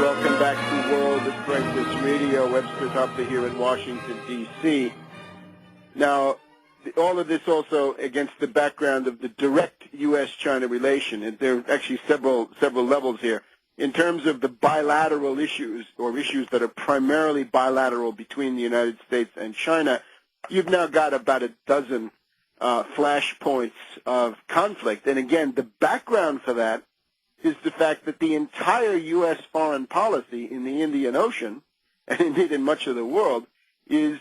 Welcome back to World Crisis Radio. Webster Tarpley here in Washington, D.C. Now, all of this also against the background of the direct U.S.-China relation. And there are actually several levels here. In terms of the bilateral issues, or issues that are primarily bilateral between the United States and China, you've now got about a dozen flashpoints of conflict. And again, the background for that is the fact that the entire U.S. foreign policy in the Indian Ocean, and indeed in much of the world, is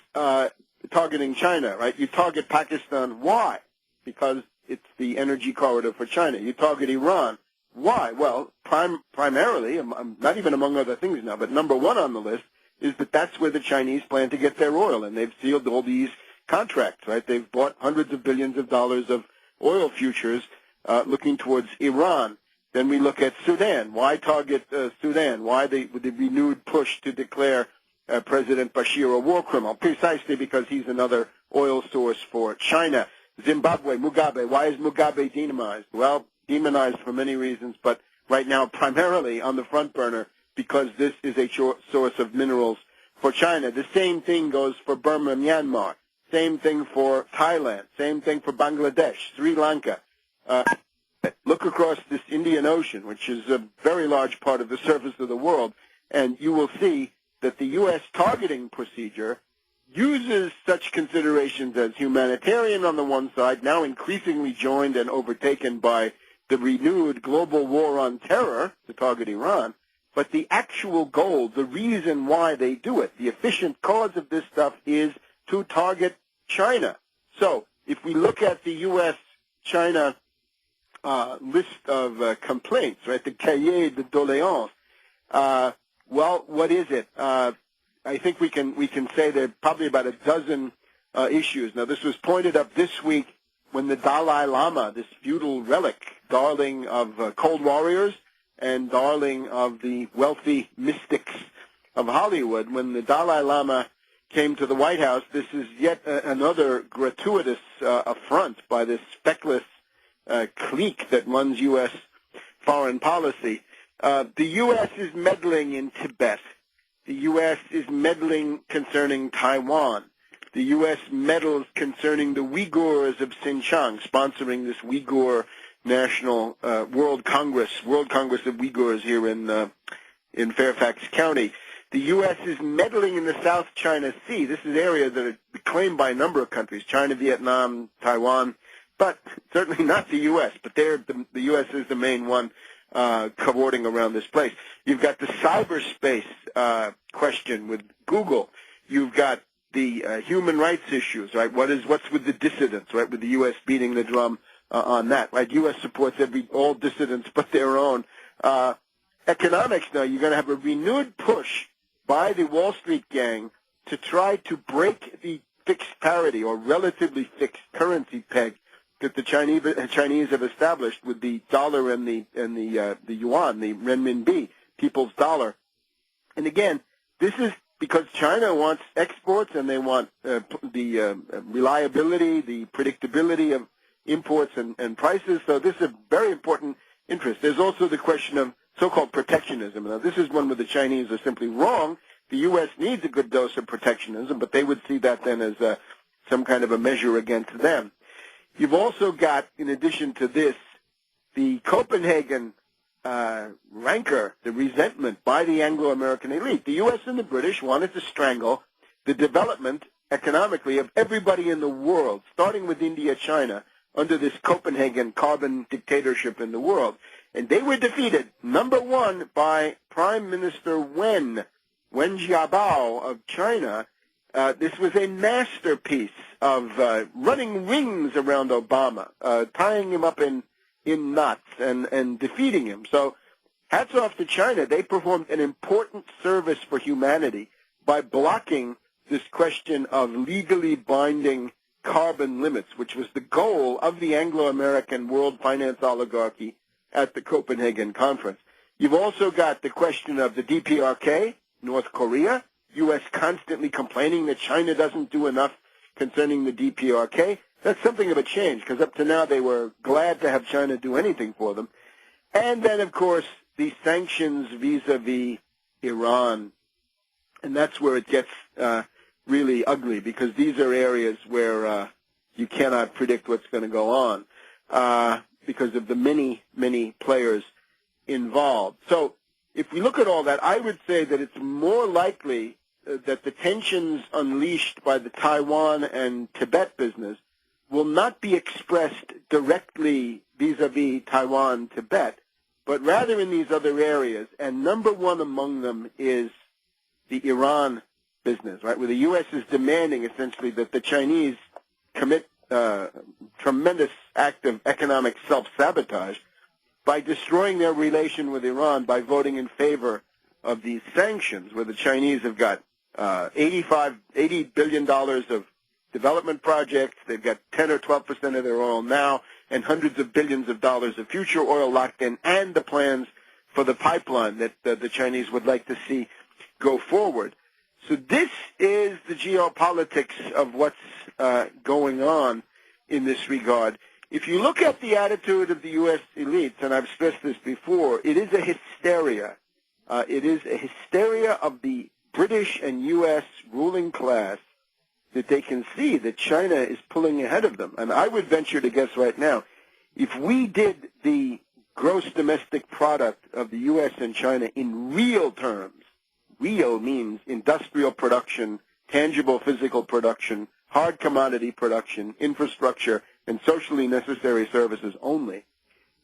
targeting China, right? You target Pakistan. Why? Because it's the energy corridor for China. You target Iran. Why? Well, primarily, not even among other things now, but number one on the list is that that's where the Chinese plan to get their oil, and they've sealed all these contracts, right? They've bought hundreds of billions of dollars of oil futures looking towards Iran. Then we look at Sudan. Why target Sudan? Why the renewed push to declare President Bashir a war criminal? Precisely because he's another oil source for China. Zimbabwe, Mugabe. Why is Mugabe demonized? Well, demonized for many reasons, but right now primarily on the front burner because this is a source of minerals for China. The same thing goes for Burma, Myanmar. Same thing for Thailand. Same thing for Bangladesh, Sri Lanka. Look across this Indian Ocean, which is a very large part of the surface of the world, and you will see that the U.S. targeting procedure uses such considerations as humanitarian on the one side, now increasingly joined and overtaken by the renewed global war on terror to target Iran, but the actual goal, the reason why they do it, the efficient cause of this stuff is to target China. So if we look at the U.S.-China list of complaints, right, the cahier de doléances, well, what is it? I think we can say there are probably about a dozen issues. Now, this was pointed up this week when the Dalai Lama, this feudal relic, darling of cold warriors and darling of the wealthy mystics of Hollywood, when the Dalai Lama came to the White House, this is yet another gratuitous affront by this feckless clique that runs U.S. foreign policy. The U.S. is meddling in Tibet. The U.S. is meddling concerning Taiwan. The U.S. meddles concerning the Uyghurs of Xinjiang, sponsoring this Uyghur National World Congress of Uyghurs here in Fairfax County. The U.S. is meddling in the South China Sea. This is areas that are claimed by a number of countries, China, Vietnam, Taiwan, but certainly not the U.S. But the U.S. is the main one cavorting around this place. You've got the cyberspace question with Google. You've got the human rights issues, right? What's with the dissidents, right? With the U.S. beating the drum on that, right? U.S. supports all dissidents but their own. Economics now, you're going to have a renewed push by the Wall Street gang to try to break the fixed parity or relatively fixed currency peg that the Chinese have established with the dollar and the yuan, the renminbi, people's dollar. And again, this is because China wants exports and they want the reliability, the predictability of imports and prices. So this is a very important interest. There's also the question of so-called protectionism. Now, this is one where the Chinese are simply wrong. The U.S. needs a good dose of protectionism, but they would see that then as some kind of a measure against them. You've also got, in addition to this, the Copenhagen rancor, the resentment by the Anglo-American elite. The U.S. and the British wanted to strangle the development economically of everybody in the world, starting with India, China, under this Copenhagen carbon dictatorship in the world. And they were defeated, number one, by Prime Minister Wen Jiabao of China. This was a masterpiece of running rings around Obama, tying him up in knots and defeating him. So hats off to China. They performed an important service for humanity by blocking this question of legally binding carbon limits, which was the goal of the Anglo-American world finance oligarchy at the Copenhagen conference. You've also got the question of the DPRK, North Korea, U.S. constantly complaining that China doesn't do enough concerning the DPRK. That's something of a change, because up to now they were glad to have China do anything for them. And then, of course, the sanctions vis-a-vis Iran, and that's where it gets really ugly, because these are areas where you cannot predict what's going to go on because of the many, many players involved. So if we look at all that, I would say that it's more likely that the tensions unleashed by the Taiwan and Tibet business will not be expressed directly vis-a-vis Taiwan, Tibet, but rather in these other areas. And number one among them is the Iran business, right, where the U.S. is demanding essentially that the Chinese commit tremendous act of economic self-sabotage by destroying their relation with Iran by voting in favor of these sanctions, where the Chinese have got $80 billion of development projects. They've got 10 or 12% of their oil now, and hundreds of billions of dollars of future oil locked in, and the plans for the pipeline that the Chinese would like to see go forward. So this is the geopolitics of what's going on in this regard. If you look at the attitude of the U.S. elites, and I've stressed this before, it is a hysteria. It is a hysteria of the British and U.S. ruling class that they can see that China is pulling ahead of them. And I would venture to guess right now, if we did the gross domestic product of the U.S. and China in real terms, real means industrial production, tangible physical production, hard commodity production, infrastructure, and socially necessary services only,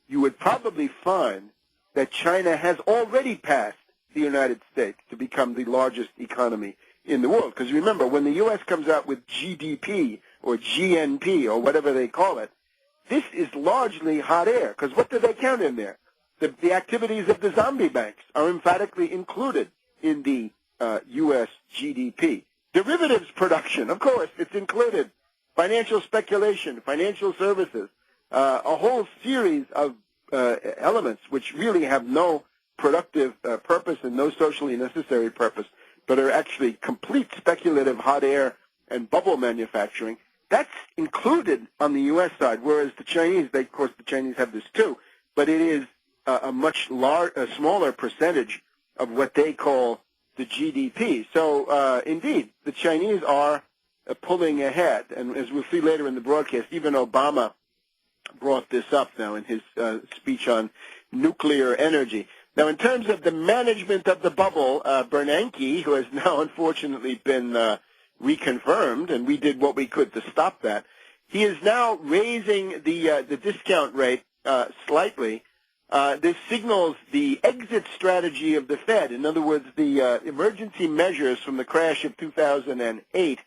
you would probably find that China has already passed the United States to become the largest economy in the world. Because remember, when the U.S. comes out with GDP or GNP or whatever they call it, this is largely hot air. Because what do they count in there? The activities of the zombie banks are emphatically included in the U.S. GDP. Derivatives production, of course, it's included. Financial speculation, financial services, a whole series of elements which really have no productive purpose and no socially necessary purpose, but are actually complete speculative hot air and bubble manufacturing. That's included on the U.S. side, whereas the Chinese, of course, the Chinese have this too, but it is a much smaller percentage of what they call the GDP. So, indeed, the Chinese are pulling ahead. And as we'll see later in the broadcast, even Obama brought this up now in his speech on nuclear energy. Now, in terms of the management of the bubble, Bernanke, who has now unfortunately been reconfirmed, and we did what we could to stop that, he is now raising the discount rate slightly. This signals the exit strategy of the Fed. In other words, the emergency measures from the crash of 2008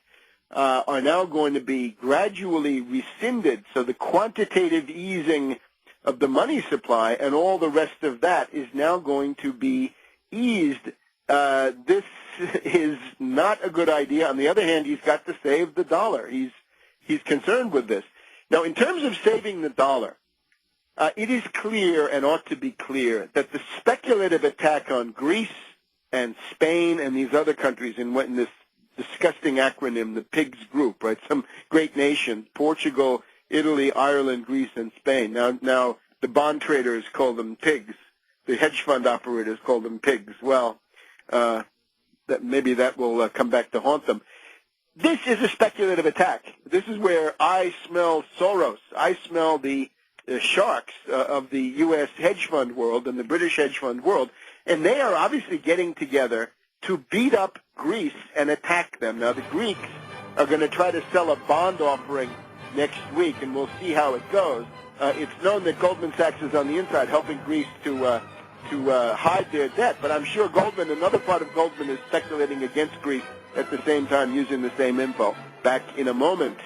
are now going to be gradually rescinded. So the quantitative easing of the money supply and all the rest of that is now going to be eased. This is not a good idea. On the other hand, he's got to save the dollar. He's concerned with this. Now, in terms of saving the dollar, it is clear and ought to be clear that the speculative attack on Greece and Spain and these other countries in this disgusting acronym, the PIGS group, right? Some great nations, Portugal, Italy, Ireland, Greece, and Spain. Now the bond traders call them pigs. The hedge fund operators call them pigs. Well, maybe that will come back to haunt them. This is a speculative attack. This is where I smell Soros. I smell the sharks of the U.S. hedge fund world and the British hedge fund world, and they are obviously getting together to beat up Greece and attack them. Now, the Greeks are going to try to sell a bond offering next week, and we'll see how it goes. It's known that Goldman Sachs is on the inside helping Greece to hide their debt, but I'm sure another part of Goldman is speculating against Greece at the same time using the same info. Back in a moment.